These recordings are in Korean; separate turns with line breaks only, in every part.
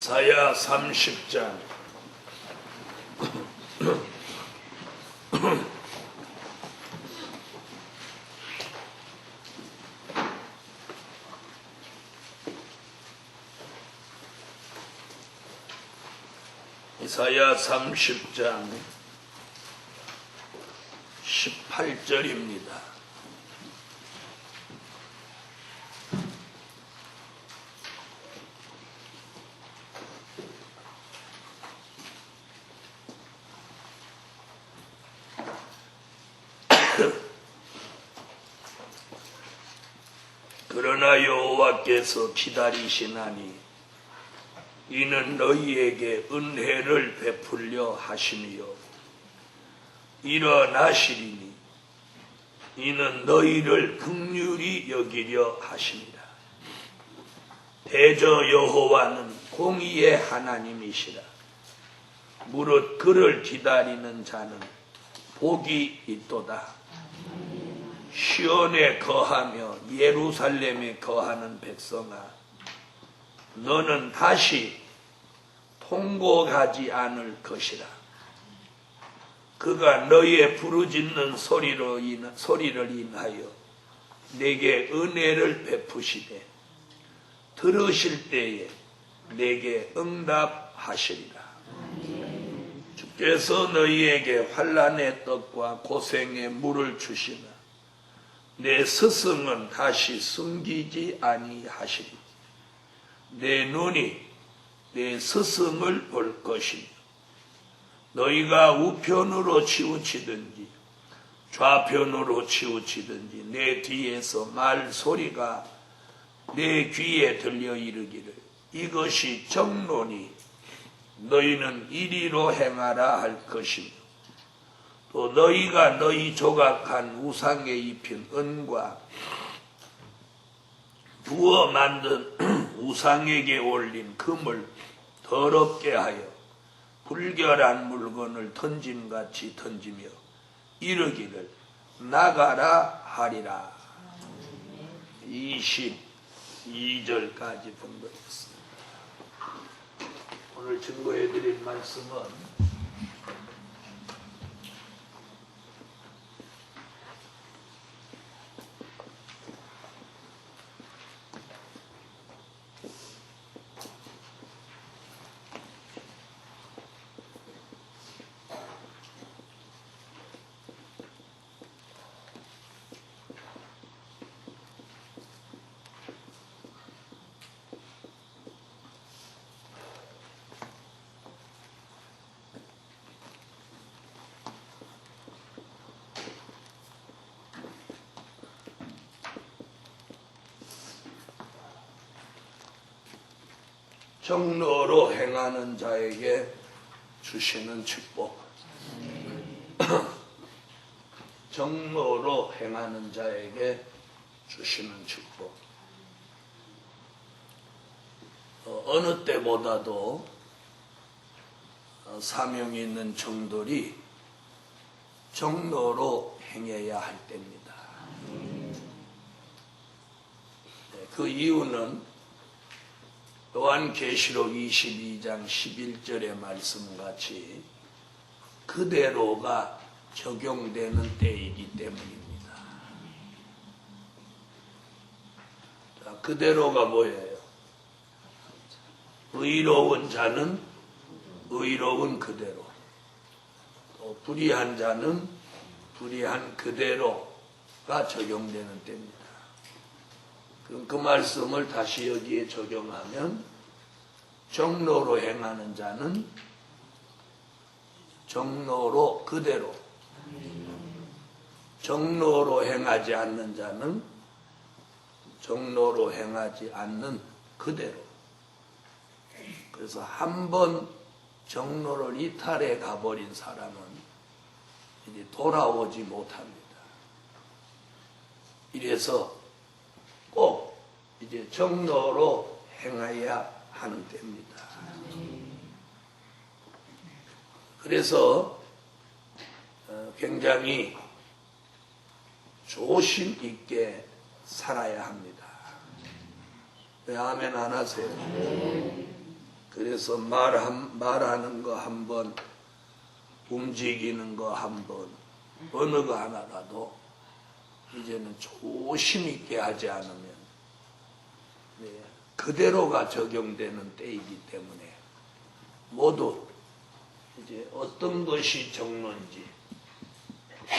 이사야 30장 이사야 30장 18절입니다. 그러나 여호와께서 기다리시나니 이는 너희에게 은혜를 베풀려 하심이요 일어나시리니 이는 너희를 긍휼히 여기려 하심이라. 대저 여호와는 공의의 하나님이시라. 무릇 그를 기다리는 자는 복이 있도다. 시온에 거하며 예루살렘에 거하는 백성아, 너는 다시 통곡하지 않을 것이라. 그가 너희의 부르짖는 소리를 인하여 내게 은혜를 베푸시되 들으실 때에 내게 응답하시리라. 주께서 너희에게 환난의 떡과 고생의 물을 주시나 내 스승은 다시 숨기지 아니하시리. 내 눈이 내 스승을 볼 것이며 너희가 우편으로 치우치든지 좌편으로 치우치든지 내 뒤에서 말소리가 내 귀에 들려 이르기를 이것이 정론이 너희는 이리로 행하라 할 것이며 또 너희가 너희 조각한 우상에 입힌 은과 부어 만든 우상에게 올린 금을 더럽게 하여 불결한 물건을 던짐같이 던지며 이르기를 나가라 하리라. 22절까지 본 것이었습니다. 오늘 증거해드릴 말씀은 정로로 행하는 자에게 주시는 축복. 정로로 행하는 자에게 주시는 축복. 어느 때보다도 사명이 있는 종들이 정로로 행해야 할 때입니다. 그 이유는 또한 계시록 22장 11절의 말씀같이 그대로가 적용되는 때이기 때문입니다. 자, 그대로가 뭐예요? 의로운 자는 의로운 그대로, 또 불의한 자는 불의한 그대로가 적용되는 때입니다. 그럼 그 말씀을 다시 여기에 적용하면 정로로 행하는 자는 정로로 그대로, 정로로 행하지 않는 자는 정로로 행하지 않는 그대로. 그래서 한번 정로를 이탈해 가버린 사람은 이제 돌아오지 못합니다. 이래서 꼭 이제 정로로 행해야 하는 때입니다. 그래서 굉장히 조심 있게 살아야 합니다. 왜 아멘 안 하세요? 그래서 말하는 거 한 번, 움직이는 거 한 번, 어느 거 하나라도 이제는 조심 있게 하지 않으면 그대로가 적용되는 때이기 때문에 모두 이제 어떤 것이 정로인지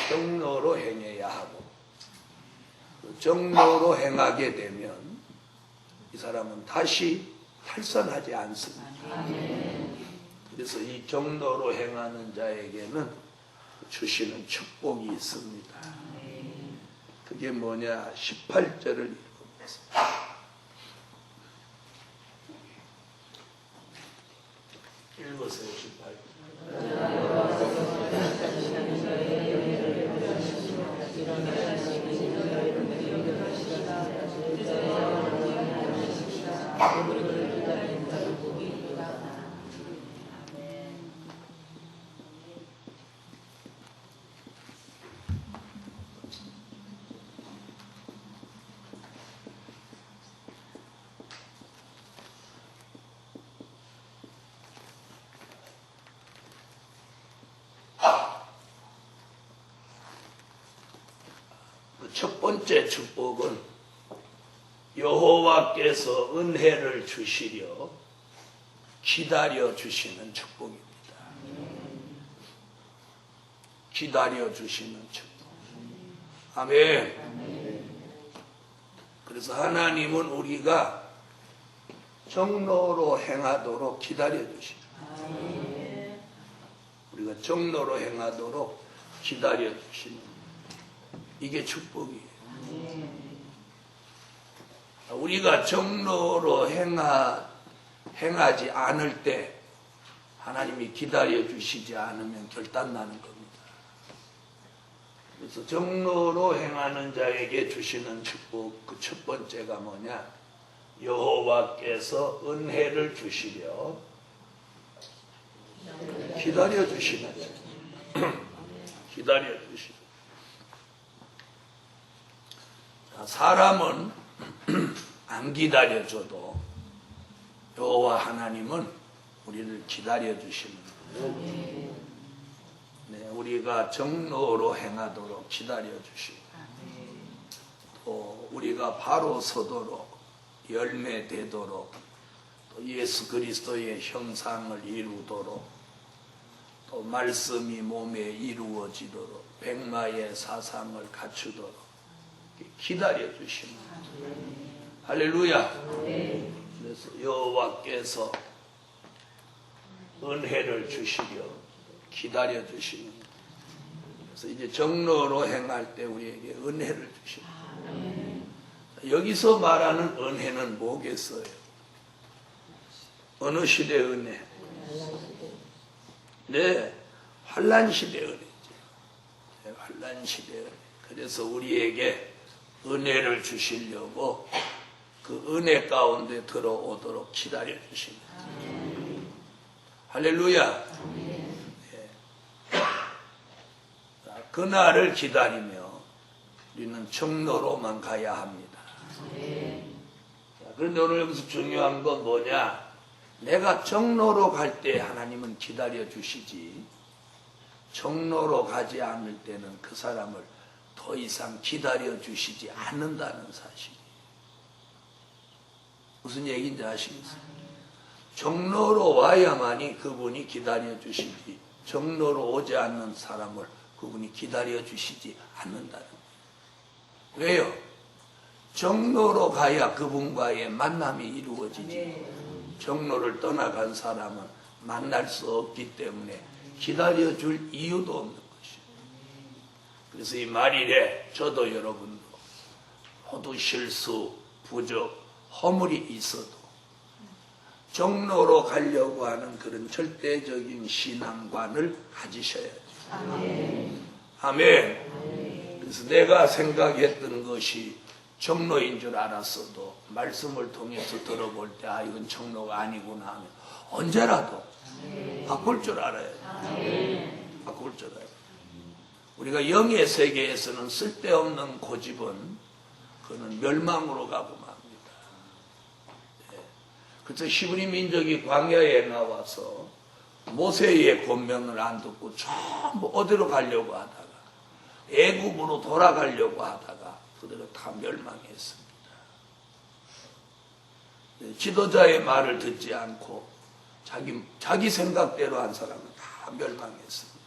정로로 행해야 하고, 정로로 행하게 되면 이 사람은 다시 탈선하지 않습니다. 그래서 이 정로로 행하는 자에게는 주시는 축복이 있습니다. 그게 뭐냐? 18절을 읽어보겠습니다. 읽으세요. 18절. 첫 번째 축복은 여호와께서 은혜를 주시려 기다려 주시는 축복입니다. 기다려 주시는 축복. 아멘. 그래서 하나님은 우리가 정로로 행하도록 기다려 주십니다. 우리가 정로로 행하도록 기다려 주시는, 이게 축복이에요. 우리가 정로로 행하지 않을 때 하나님이 기다려 주시지 않으면 결단나는 겁니다. 그래서 정로로 행하는 자에게 주시는 축복, 그 첫 번째가 뭐냐? 여호와께서 은혜를 주시려 기다려 주시는 기다려 주시는. 사람은 안 기다려줘도 여호와 하나님은 우리를 기다려 주시는 거예요. 네, 우리가 정로로 행하도록 기다려 주시고, 또 우리가 바로 서도록, 열매 되도록, 또 예수 그리스도의 형상을 이루도록, 또 말씀이 몸에 이루어지도록, 백마의 사상을 갖추도록 기다려 주시는 거예요. 할렐루야. 그래서 여호와께서 은혜를 주시려 기다려 주시는 거예요. 그래서 이제 정로로 행할 때 우리에게 은혜를 주시는 거예요. 여기서 말하는 은혜는 뭐겠어요? 어느 시대 은혜? 네, 환난 시대 은혜죠. 네, 환난 시대 은혜. 그래서 우리에게 은혜를 주시려고 그 은혜 가운데 들어오도록 기다려 주십니다. 할렐루야. 네. 그날을 기다리며 우리는 정로로만 가야 합니다. 그런데 오늘 여기서 중요한 건 뭐냐? 내가 정로로 갈 때 하나님은 기다려 주시지, 정로로 가지 않을 때는 그 사람을 더 이상 기다려 주시지 않는다는 사실. 무슨 얘기인지 아시겠어요? 정로로 와야만이 그분이 기다려 주시지, 정로로 오지 않는 사람을 그분이 기다려 주시지 않는다는 거예요. 왜요? 정로로 가야 그분과의 만남이 이루어지지, 정로를 떠나간 사람은 만날 수 없기 때문에 기다려 줄 이유도 없는 것이에요. 그래서 이 말일에 저도 여러분도 모두 실수, 부족, 허물이 있어도 정로로 가려고 하는 그런 절대적인 신앙관을 가지셔야죠. 아멘. 아멘. 그래서 내가 생각했던 것이 정로인 줄 알았어도 말씀을 통해서 들어볼 때 이건 정로가 아니구나 하면 언제라도 바꿀 줄 알아요. 바꿀 줄 알아요. 우리가 영의 세계에서는 쓸데없는 고집은 그는 멸망으로 가고 맙니다. 그래서 히브리 민족이 광야에 나와서 모세의 권명을 안 듣고 전부 어디로 가려고 하다가 애굽으로 돌아가려고 하다가 그들은 다 멸망했습니다. 지도자의 말을 듣지 않고 자기 생각대로 한 사람은 다 멸망했습니다.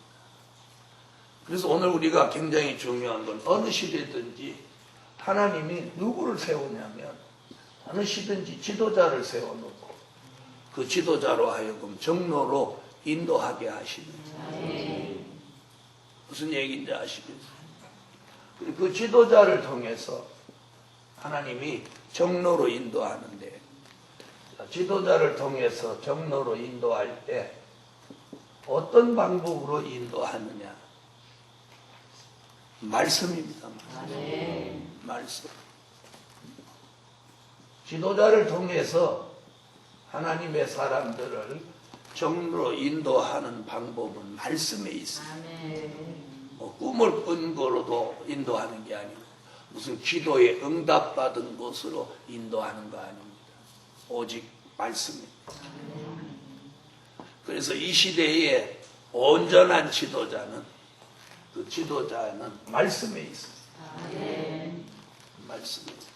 그래서 오늘 우리가 굉장히 중요한 건 어느 시대든지 하나님이 누구를 세우냐면 어느 시든지 지도자를 세워놓고 그 지도자로 하여금 정로로 인도하게 하시는 거예요. 무슨 얘기인지 아시겠어요? 그 지도자를 통해서 하나님이 정로로 인도하는데 지도자를 통해서 정로로 인도할 때 어떤 방법으로 인도하느냐? 말씀입니다. 말씀. 지도자를 통해서 하나님의 사람들을 정로로 인도하는 방법은 말씀에 있습니다. 꿈을 꾼 거로도 인도하는 게 아니고 무슨 기도에 응답받은 것으로 인도하는 거 아닙니다. 오직 말씀입니다. 그래서 이 시대에 온전한 지도자는 그 지도자는 말씀에 있습니다. 말씀에 있습니다.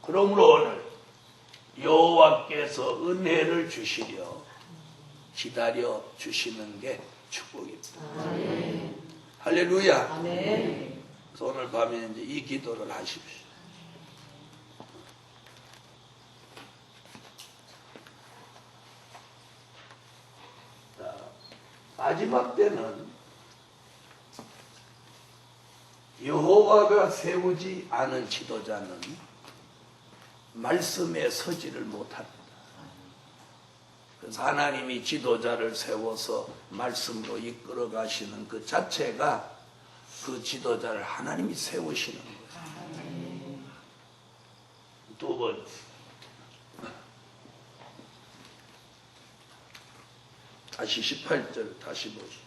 그러므로 오늘 여호와께서 은혜를 주시려 기다려 주시는 게 축복입니다. 할렐루야. 그래서 오늘 밤에 이제 이 기도를 하십시오. 자, 마지막 때는 여호와가 세우지 않은 지도자는 말씀에 서지를 못합니다. 그래서 하나님이 지도자를 세워서 말씀으로 이끌어 가시는 그 자체가 그 지도자를 하나님이 세우시는 거예요. 두 번째, 다시 18절 다시 보시죠.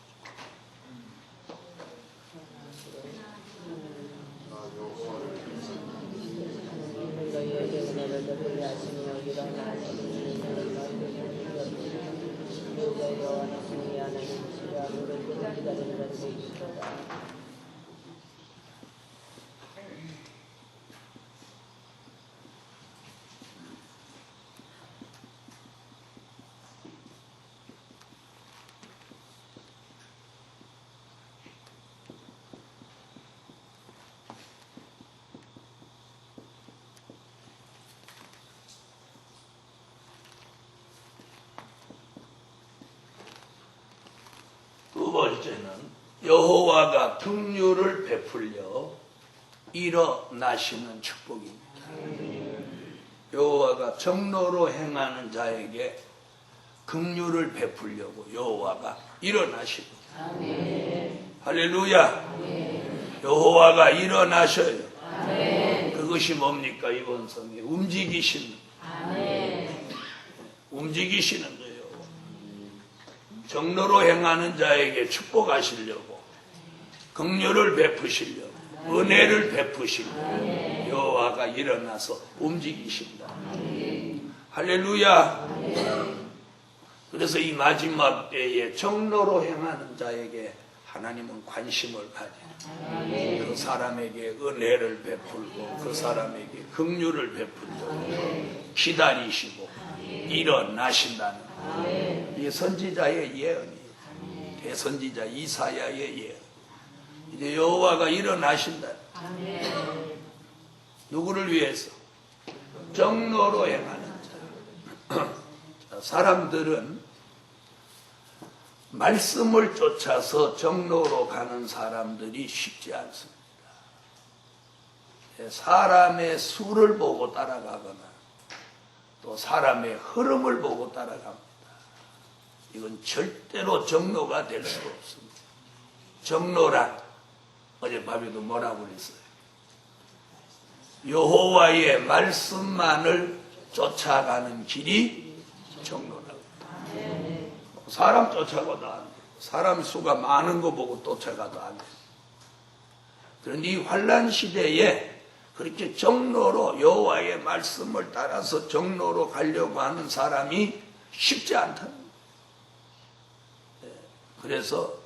두 번째는 여호와가 긍휼을 베풀려 일어나시는 축복입니다. 여호와가 정로로 행하는 자에게 긍휼을 베풀려고 여호와가 일어나십니다. 할렐루야. 여호와가 일어나셔요. 그것이 뭡니까? 이번 성에 움직이시는 거예요. 정로로 행하는 자에게 축복하시려고, 긍휼을 베푸시려고, 은혜를 베푸시려고 여호와가 일어나서 움직이신다. 할렐루야. 그래서 이 마지막 때에 정로로 행하는 자에게 하나님은 관심을 가지고 그 사람에게 은혜를 베풀고 그 사람에게 긍휼을 베풀고 기다리시고 일어나신다는 이게 선지자의 예언이에요. 대선지자 이사야의 예언. 이제 여호와가 일어나신다. 누구를 위해서? 정로로 행하는 자. 사람들은 말씀을 쫓아서 정로로 가는 사람들이 쉽지 않습니다. 사람의 수를 보고 따라가거나 또 사람의 흐름을 보고 따라갑니다. 이건 절대로 정로가 될 수 없습니다. 정로란 어젯밤에도 뭐라고 그랬어요? 여호와의 말씀만을 쫓아가는 길이 정로라고. 사람 쫓아가도 안 돼요. 사람 수가 많은 거 보고 쫓아가도 안 돼요. 그런데 이 환란 시대에 그렇게 정로로 여호와의 말씀을 따라서 정로로 가려고 하는 사람이 쉽지 않다는 거예요. 그래서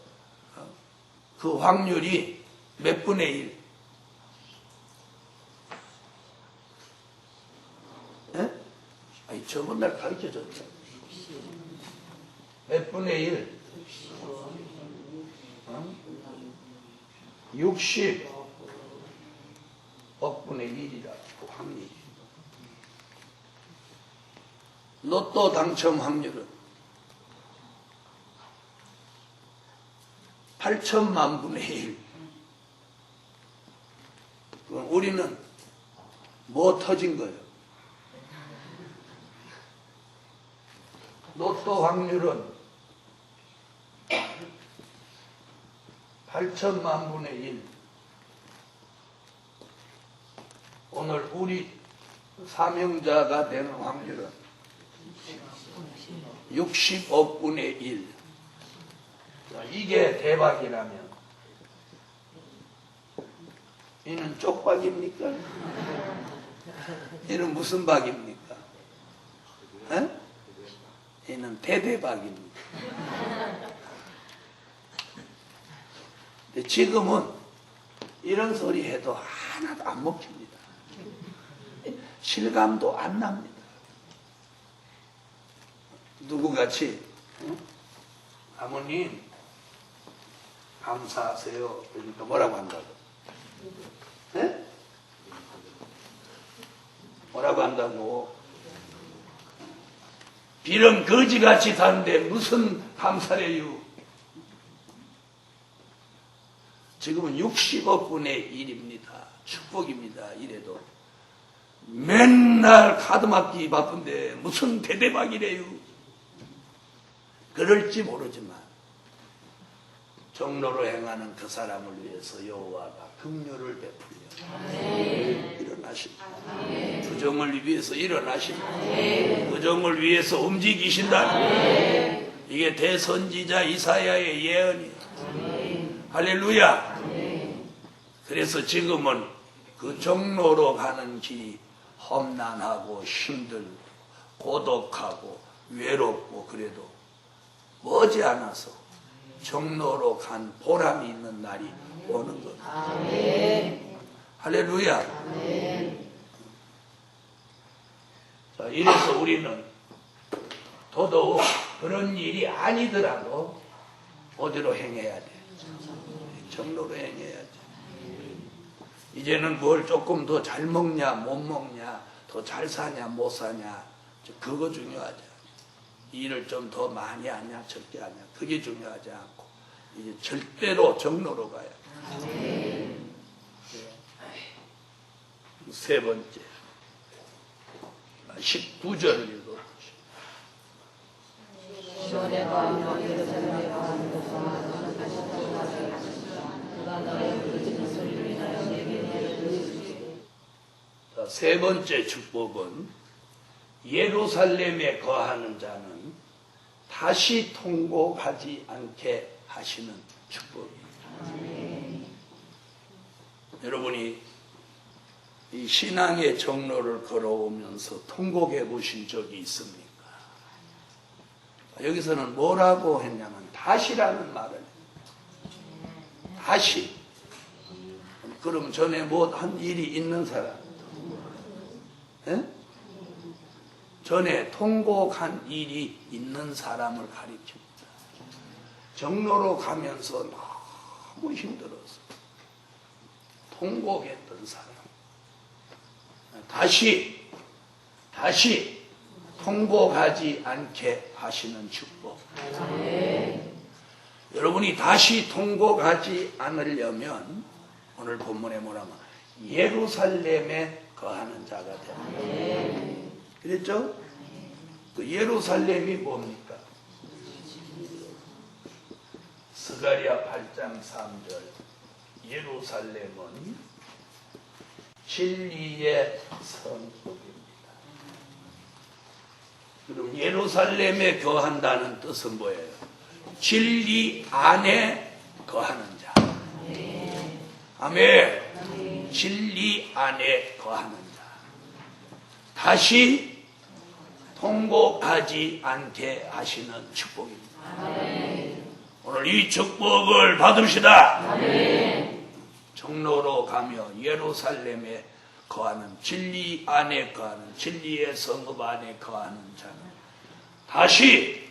그 확률이 몇 분의 1? 아니, 저번 날 가르쳐 줬죠. 몇 분의 1? 60억 분의 1이라 그 확률이. 로또 당첨 확률은 8천만 분의 1. 그럼 우리는 뭐 터진 거예요? 로또 확률은 8천만 분의 1. 오늘 우리 사명자가 되는 확률은 60억 분의 1. 이게 대박이라면 이는 쪽박입니까? 이는 무슨 박입니까? 이는 대대박입니다. 근데 지금은 이런 소리 해도 하나도 안 먹힙니다. 실감도 안 납니다. 누구같이 아버님 감사하세요. 그러니까 뭐라고 한다고? 네? 뭐라고 한다고? 빌은 거지같이 사는데 무슨 감사래요? 지금은 60억 분의 1입니다. 축복입니다. 이래도 맨날 카드 맞기 바쁜데 무슨 대대박이래요? 그럴지 모르지만 정로로 행하는 그 사람을 위해서 여호와가 긍휼을 베풀려 일어나십니다. 부정을 위해서 일어나십니다. 부정을 위해서 움직이신다. 이게 대선지자 이사야의 예언이에요. 할렐루야. 그래서 지금은 그 정로로 가는 길이 험난하고 힘들고 고독하고 외롭고 그래도 머지않아서 정로로 간 보람이 있는 날이 오는 것. 할렐루야. 자, 이래서 우리는 더더욱 그런 일이 아니더라도 어디로 행해야 돼? 정로로 행해야지. 이제는 뭘 조금 더 잘 먹냐 못 먹냐, 더 잘 사냐 못 사냐, 그거 중요하지 않아. 일을 좀 더 많이 하냐 적게 하냐, 그게 중요하지 않고 이제 절대로 정로로 가야 돼. 세 번째 19절을 읽어보시죠. 세 번째 축복은 예루살렘에 거하는 자는 다시 통곡하지 않게 하시는 축복입니다. 여러분이 이 신앙의 정로를 걸어오면서 통곡해 보신 적이 있습니까? 여기서는 뭐라고 했냐면 다시라는 말을 해요. 다시. 그럼 전에 뭐 한 일이 있는 사람? 예? 전에 통곡한 일이 있는 사람을 가리킵니다. 정로로 가면서 너무 힘들어서 통곡했던 사람. 다시 통곡하지 않게 하시는 축복. 여러분이 다시 통곡하지 않으려면 오늘 본문에 뭐라면 예루살렘에 거하는 자가 됩니다. 그랬죠? 그 예루살렘이 뭡니까? 스가랴 8장 3절 예루살렘은 진리의 성읍입니다. 그럼 예루살렘에 거한다는 뜻은 뭐예요? 진리 안에 거하는 자. 아멘. 진리 안에 거하는 자. 다시 통곡하지 않게 하시는 축복입니다. 오늘 이 축복을 받읍시다. 정로로 가며 예루살렘에 거하는, 진리 안에 거하는, 진리의 성읍 안에 거하는 자는 다시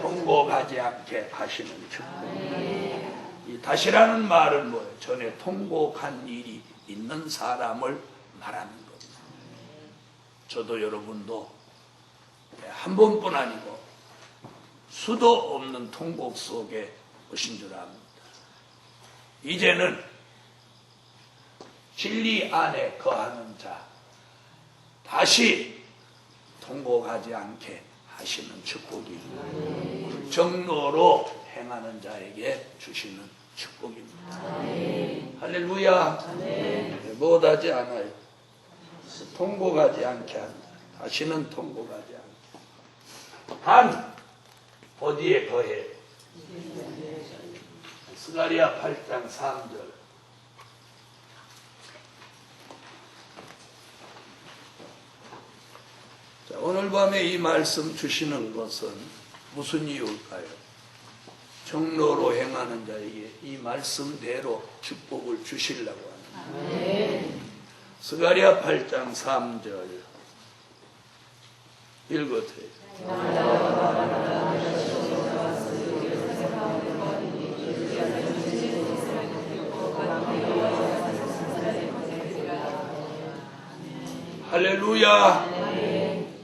통곡하지 않게 하시는 축복. 이 다시라는 말은 뭐예요? 전에 통곡한 일이 있는 사람을 말하는 겁니다. 저도 여러분도 한 번뿐 아니고 수도 없는 통곡 속에 오신 줄 압니다. 이제는 진리 안에 거하는 자, 다시 통곡하지 않게 하시는 축복입니다. 정로로 행하는 자에게 주시는 축복입니다. 할렐루야. 못하지 않아요. 통곡하지 않게 한다. 다시는 통곡하지 않게. 단 어디에 거해? 스가랴 8장 3절. 자, 오늘 밤에 이 말씀 주시는 것은 무슨 이유일까요? 정로로 행하는 자에게 이 말씀대로 축복을 주시려고 합니다. 스가랴 8장 3절 읽으세요. 할렐루야.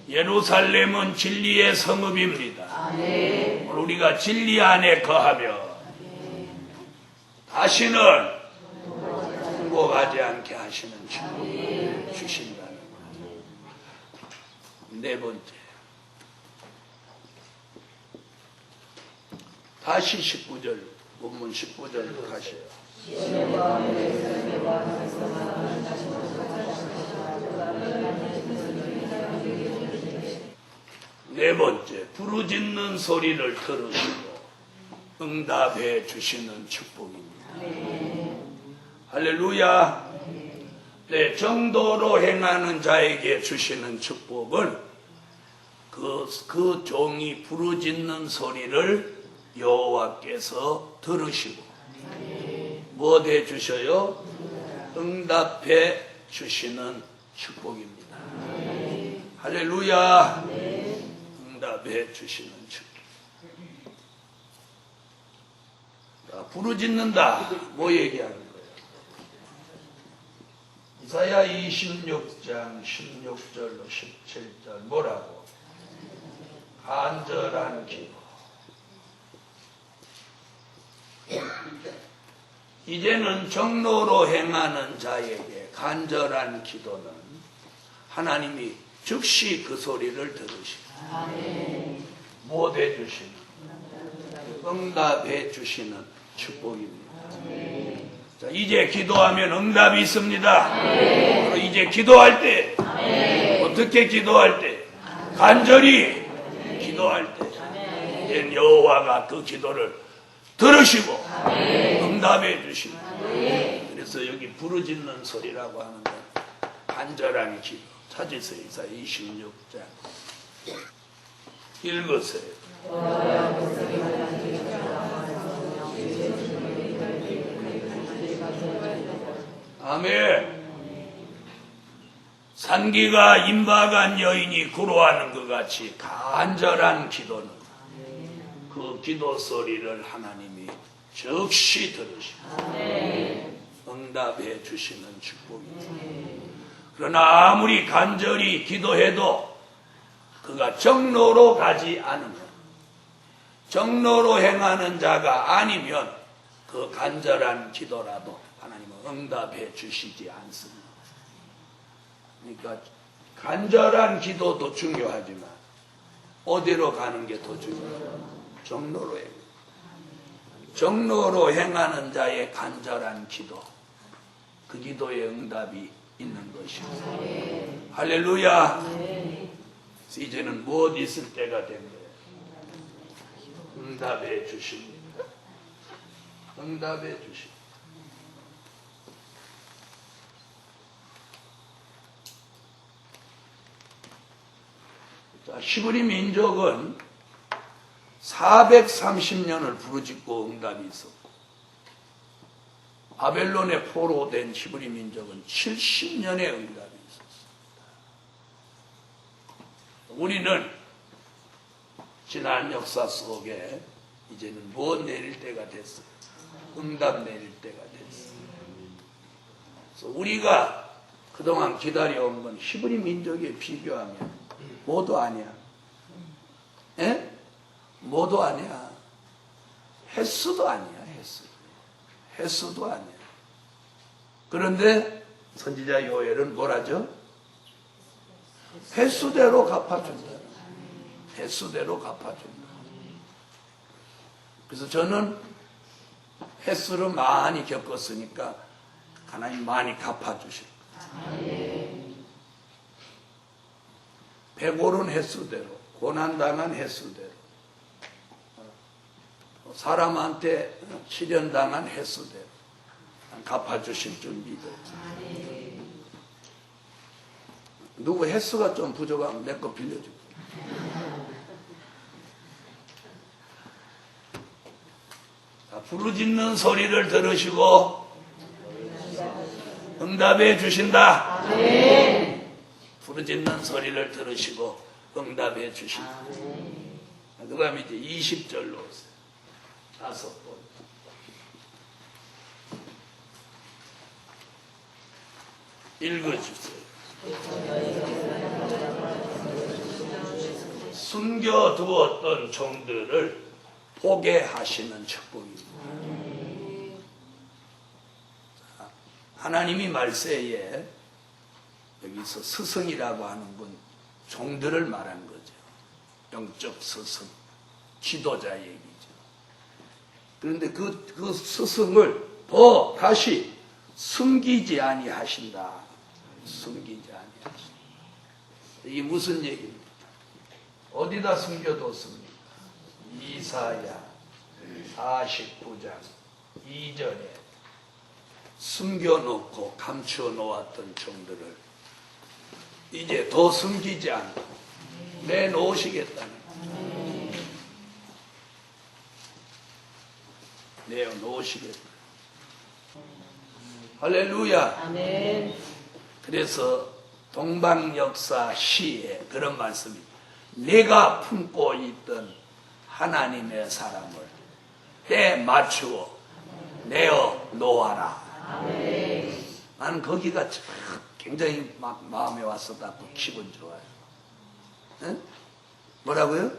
예루살렘은 진리의 성읍입니다. 오늘 우리가 진리 안에 거하며 다시는 통곡하지 않게 하시는 축복을 주신다는 거예요. 네 번째, 다시 19절, 본문 19절 가세요. 네 번째, 부르짖는 소리를 들으시고 응답해 주시는 축복입니다. 할렐루야. 네, 정도로 행하는 자에게 주시는 축복은 그 종이 부르짖는 소리를 여호와께서 들으시고 뭐 해 주셔요? 응답해 주시는 축복입니다. 할렐루야. 응답해 주시는 축복. 부르짖는다. 뭐 얘기하는 거예요? 이사야 26장 16절로 17절 뭐라고? 간절한 기도. 이제는 정로로 행하는 자에게 간절한 기도는 하나님이 즉시 그 소리를 들으시고 못 해주시는, 응답해 주시는 축복입니다. 자, 이제 기도하면 응답이 있습니다. 이제 기도할 때, 어떻게 기도할 때? 간절히 기도할 때 이제 여호와가 그 기도를 들으시고 응답해 주시고, 그래서 여기 부르짖는 소리라고 하는 건 간절한 기도. 찾으세요. 이사야 26장 읽으세요. 아멘. 산기가 임박한 여인이 구로하는 것 같이 간절한 기도는 그 기도 소리를 하나님이 즉시 들으시고 응답해 주시는 축복입니다. 그러나 아무리 간절히 기도해도 그가 정로로 가지 않으면, 정로로 행하는 자가 아니면 그 간절한 기도라도 하나님은 응답해 주시지 않습니다. 그러니까 간절한 기도도 중요하지만 어디로 가는 게 더 중요해요? 정로로 행하는, 정로로 행하는 자의 간절한 기도, 그 기도의 응답이 있는 것이죠. 할렐루야. 이제는 무엇 있을 때가 된 거예요? 응답해 주십니다. 응답해 주십니다. 자, 히브리 민족은 430년을 부르짖고 응답이 있었고, 바벨론에 포로된 히브리 민족은 70년의 응답이 있었습니다. 우리는 지난 역사 속에 이제는 무엇 내릴 때가 됐어요. 응답 내릴 때가 됐어요. 그래서 우리가 그동안 기다려온 건 히브리 민족에 비교하면 뭐도 아니야. 예? 뭐도 아니야. 횟수도 아니야. 횟수도 아니야. 그런데 선지자 요엘은 뭐라죠? 횟수대로 갚아준다. 횟수대로 갚아준다. 그래서 저는 횟수를 많이 겪었으니까 하나님 많이 갚아주실 거예요. 배고른 횟수대로, 고난당한 횟수대로, 사람한테 시련당한 횟수대로 갚아주실 줄 믿어요. 누구 횟수가 좀 부족하면 내 거 빌려줄게. 부르짖는 소리를 들으시고 응답해 주신다. 부르짖는 소리를 들으시고 응답해 주신다. 누가 이제 20절로 오세요. 5번. 읽어주세요. 숨겨두었던 종들을 보게 하시는 축복입니다. 하나님이 말세에 여기서 스승이라고 하는 분, 종들을 말한 거죠. 영적 스승, 지도자 얘기죠. 그런데 그 스승을 더 다시 숨기지 아니하신다. 숨기지 아니하신다. 이게 무슨 얘기입니까? 어디다 숨겨뒀습니까? 이사야 49장 2절에 숨겨놓고 감추어놓았던 종들을 이제 더 숨기지 않고 내놓으시겠다는 거예요. 내어놓으시겠다. 할렐루야.
아멘.
그래서 동방역사 시에 그런 말씀입니다. 내가 품고 있던 하나님의 사람을 때 맞추어 내어 놓아라. 나는 거기가 굉장히 마음에 왔었다고 기분 좋아요. 응? 뭐라고요?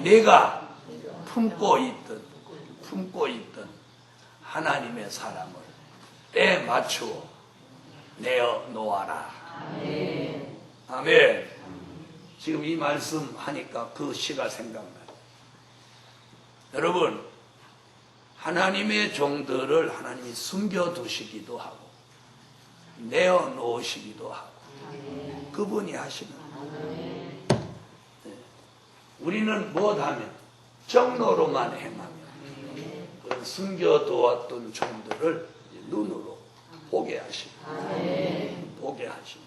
내가 품고 있던 하나님의 사람을 때 맞추어 내어 놓아라. 아멘. 지금 이 말씀 하니까 그 시가 생각나요. 여러분, 하나님의 종들을 하나님이 숨겨두시기도 하고 내어놓으시기도 하고 그분이 하시는 거예요. 네. 우리는 무엇하면 정로로만 행하면 숨겨두었던 종들을 눈으로 보게 하시고 보게 하시고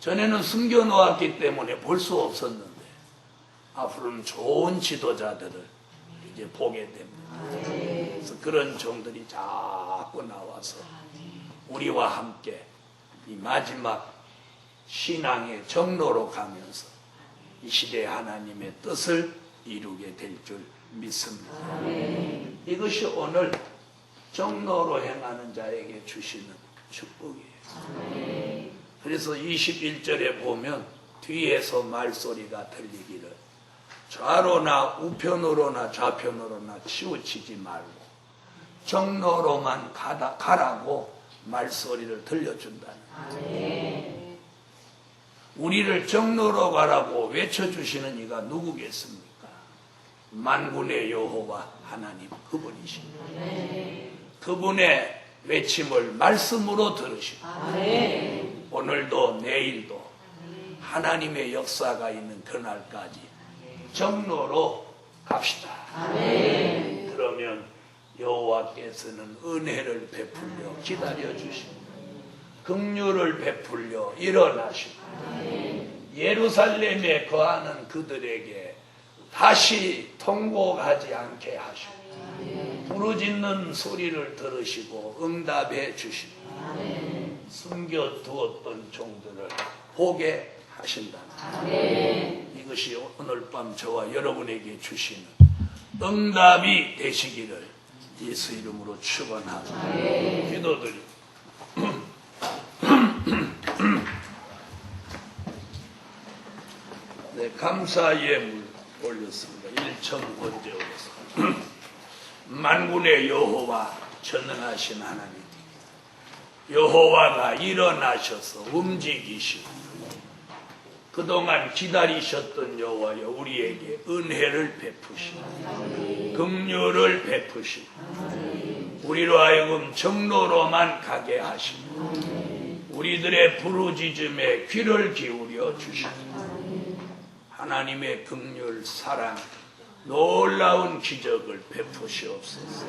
전에는 숨겨놓았기 때문에 볼 수 없었는데 앞으로는 좋은 지도자들을 이제 보게 됩니다. 그래서 그런 종들이 자꾸 나와서 우리와 함께 이 마지막 신앙의 정로로 가면서 이 시대 하나님의 뜻을 이루게 될 줄 믿습니다. 이것이 오늘 정로로 행하는 자에게 주시는 축복이에요. 그래서 21절에 보면 뒤에서 말소리가 들리기를 좌로나 우편으로나 좌편으로나 치우치지 말고 정로로만 가라고 말소리를 들려준다는 거예요. 우리를 정로로 가라고 외쳐주시는 이가 누구겠습니까? 만군의 여호와 하나님 그분이십니다. 그분의 외침을 말씀으로 들으시고 오늘도 내일도 하나님의 역사가 있는 그날까지 정로로 갑시다. 그러면 여호와께서는 은혜를 베풀려 기다려 주시고 긍휼을 베풀려 일어나시고 예루살렘에 거하는 그들에게 다시 통곡하지 않게 하시고 부르짖는 소리를 들으시고 응답해 주시고 숨겨두었던 종들을 보게 하신다. 이것이 오늘 밤 저와 여러분에게 주시는 응답이 되시기를 예수 이름으로 축원하고 기도드립니다. 네, 감사 예물 올렸습니다. 1천 번째 올렸습니다. 만군의 여호와 전능하신 하나님, 여호와가 일어나셔서 움직이시고 그동안 기다리셨던 여호와여 우리에게 은혜를 베푸시고 긍휼을 베푸시고 우리로 하여금 정로로만 가게 하시고 우리들의 부르짖음에 귀를 기울여 주시고 하나님의 긍휼 사랑 놀라운 기적을 베푸시옵소서.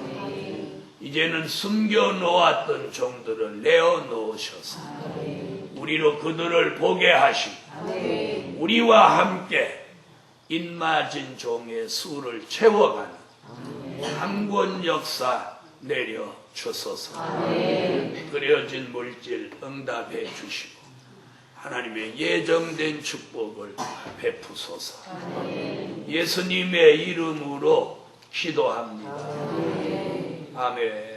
이제는 숨겨놓았던 종들을 내어놓으셔서 우리로 그들을 보게 하시고 우리와 함께 인마진 종의 수를 채워가는 강권 역사 내려주소서. 그려진 물질 응답해 주시고 하나님의 예정된 축복을 베푸소서. 예수님의 이름으로 기도합니다. 아멘.